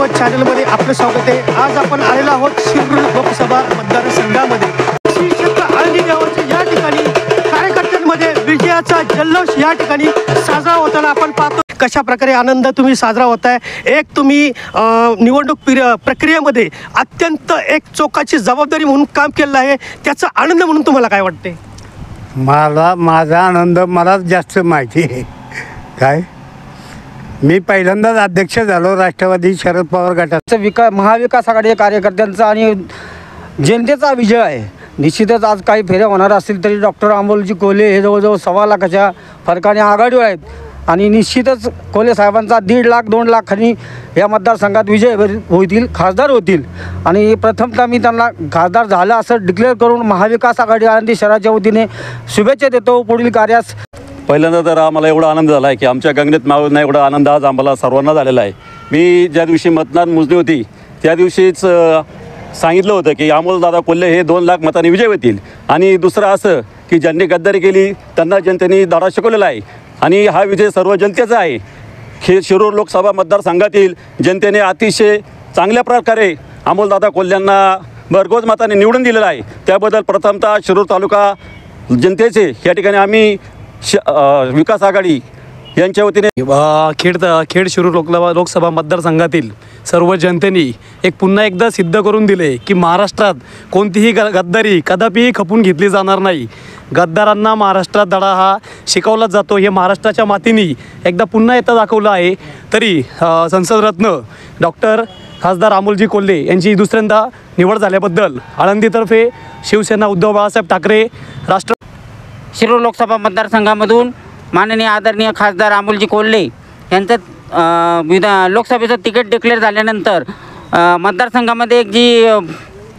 News चॅनलमध्ये आपलं स्वागत आहे। आज आपण आलेलो आहोत शिरूर लोकसभा मतदारसंघामध्ये आळंदी गावाच्या या ठिकाणी कार्यकर्त्यांमध्ये विजयाचा जल्लोष या ठिकाणी साजरा होताना आपण पाहतो। कशा प्रकारे आनंद तुम्ही साजरा होताय। एक तुम्ही निवडणूक प्रक्रियेमध्ये अत्यंत एक चोखाची जबाबदारी म्हणून काम केलं आहे, त्याचा आनंद म्हणून तुम्हाला काय वाटते? मला माझा आनंद मला जास्त माहिती आहे। काय मी पहिल्यांदाच अध्यक्ष झालो राष्ट्रवादी शरद पवार गटाचा महाविकास आघाडी कार्यकर्त्यांचा आणि जनतेचा विजय आहे। निश्चितच आज काही फेऱ्या होणार असतील तरी डॉक्टर अमोलजी कोल्हे हे जवळजवळ 1.25 लाखाच्या फरकाने आघाडीवर आहेत आणि निश्चितच कोल्हे साहेबांचा 1.5 लाख 2 लाखांनी या मतदारसंघात विजय होतील, खासदार होतील आणि प्रथमतः मी त्यांना खासदार झालं असं डिक्लेअर करून महाविकास आघाडी आळंदी शहराच्या वतीने शुभेच्छा देतो पुढील कार्यास। पहिल्यांदा तर आम्हाला एवढा आनंद झाला आहे की आमच्या गंगेत मावळना एवढा आनंद आज आम्हाला सर्वांना झालेला आहे। मी ज्या दिवशी मतदान मोजणी होती त्या दिवशीच सांगितलं होतं की अमोलदादा कोल्हे हे 2 लाख मतांनी विजय होतील आणि दुसरं असं की ज्यांनी गद्दारी केली त्यांना जनतेने धडा शिकवलेला आहे आणि हा विजय सर्व जनतेचा आहे। शिरूर लोकसभा मतदारसंघातील जनतेने अतिशय चांगल्या प्रकारे अमोलदादा कोल्ह्यांना भरघोस मताने निवडून दिलेला आहे। त्याबद्दल प्रथमतः शिरूर तालुका जनतेचे या ठिकाणी आम्ही विकास आघाडी यांच्या वतीने खेड शिरूर लोकसभा मतदारसंघातील सर्व जनतेने एक पुन्हा एकदा सिद्ध करून दिले की महाराष्ट्रात कोणतीही गद्दारी कदापिही खपून घेतली जाणार नाही। गद्दारांना महाराष्ट्रात धडा हा शिकवला जातो हे महाराष्ट्राच्या मातीने एकदा पुन्हा एकदा दाखवलं आहे। तरी संसदरत्न डॉक्टर खासदार अमोलजी कोल्हे यांची दुसऱ्यांदा निवड झाल्याबद्दल आळंदीतर्फे शिवसेना उद्धव बाळासाहेब ठाकरे शिरूर लोकसभा मतदारसंघामधून माननीय आदरणीय खासदार अमोलजी कोल्हे यांचं लोकसभेचं तिकीट डिक्लेअर झाल्यानंतर मतदारसंघामध्ये एक जी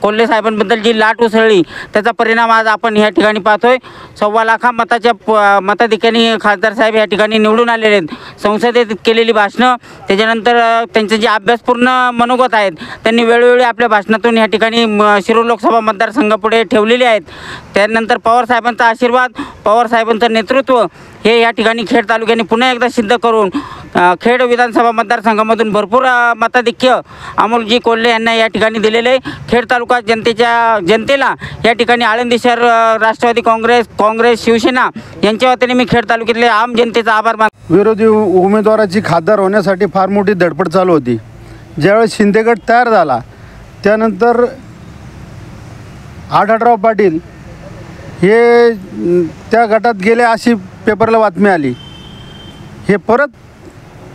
कोल्हे साहेबांबद्दल जी लाट उसळली त्याचा परिणाम आज आपण ह्या ठिकाणी पाहतोय। 1.25 लाख मताच्या मताधिक्याने खासदार साहेब या ठिकाणी निवडून आलेले आहेत। संसदेत केलेली भाषणं त्याच्यानंतर त्यांचे जे अभ्यासपूर्ण मनोगत आहेत त्यांनी वेळोवेळी आपल्या भाषणातून या ठिकाणी शिरूर लोकसभा मतदारसंघापुढे ठेवलेले आहेत। त्यानंतर पवार साहेबांचा आशीर्वाद, पवार साहेबांचं नेतृत्व हे या ठिकाणी खेड तालुक्याने पुन्हा एकदा सिद्ध करून खेड विधानसभा मतदारसंघामधून भरपूर मताधिक्य अमोलजी कोल्हे यांना या ठिकाणी दिलेले आहे। खेड तालुका जनतेला या ठिकाणी आळंदी शहर राष्ट्रवादी काँग्रेस शिवसेना यांच्या वतीने मी खेड तालुक्यातले आम जनतेचा आभार मानतो। विरोधी उमेदवाराची खासदार होण्यासाठी फार मोठी धडपड चालू होती। ज्यावेळेस शिंदे गट तयार झाला त्यानंतर आढळराव पाटील हे त्या गटात गेले अशी पेपरला बातमी आली। हे परत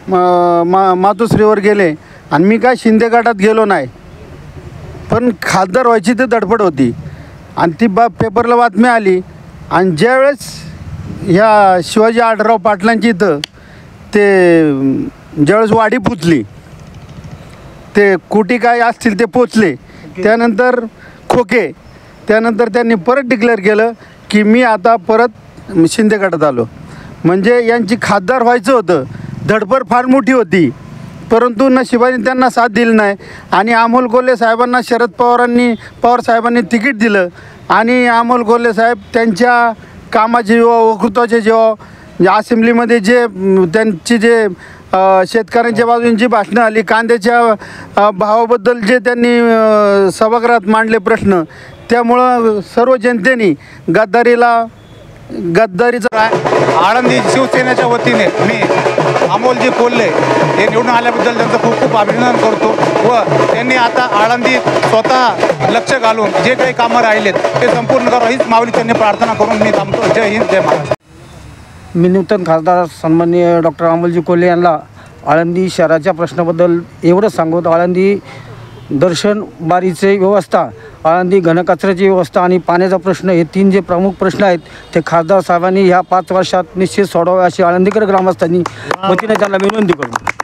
मातोश्रीवर गेले आणि मी काय शिंदे गटात गेलो नाही, पण खासदार व्हायची ते धडपड होती आणि ती पेपरला बातमी आली। आणि ज्यावेळेस ह्या शिवाजी आढळराव पाटलांची इथं ते ज्यावेळेस वाडी पुचली ते कुटी काय असतील ते पोचले, त्यानंतर खोके, त्यानंतर त्यांनी परत डिक्लेअर केलं की मी आता परत शिंदे गटात आलो। म्हणजे यांची खासदार व्हायचं होतं, धडपड फार मोठी होती, परंतु नशिबाने त्यांना साथ दिली नाही आणि अमोल कोल्हे साहेबांना शरद पवार साहेबांनी तिकीट दिलं आणि अमोल कोल्हे साहेब त्यांच्या कामाचे जेव्हा वक्तृत्वाचे जेव्हा असेंब्लीमध्ये जे त्यांची जे शेतकऱ्यांच्या बाजूने जी भाषणं आली, कांद्याच्या भावाबद्दल जे त्यांनी सभागृहात मांडले प्रश्न, त्यामुळं सर्व जनतेने गद्दारीचा आळंदी शिवसेनेच्या वतीने मी अमोलजी कोल्हे हे निवडून आल्याबद्दल त्यांचं खूप खूप अभिनंदन करतो व त्यांनी आता आळंदीत स्वतः लक्ष घालून जे काही कामं राहिलेत ते संपूर्ण करा हीच माऊली त्यांनी प्रार्थना करून मी थांबतो। जय हिंद, जय महाराष्ट्र। मी नूतन खासदार सन्माननीय डॉक्टर अमोलजी कोल्हे यांना आळंदी शहराच्या प्रश्नाबद्दल एवढंच सांगतो। आळंदी दर्शन बारीचे व्यवस्था, आळंदी घनकचऱ्याची व्यवस्था आणि पाण्याचा प्रश्न हे 3 जे प्रमुख प्रश्न आहेत ते खासदार साहेबांनी ह्या 5 वर्षात निश्चित सोडवावे अशी आळंदीकर ग्रामस्थांनी वतीने त्यांना विनंती करतो।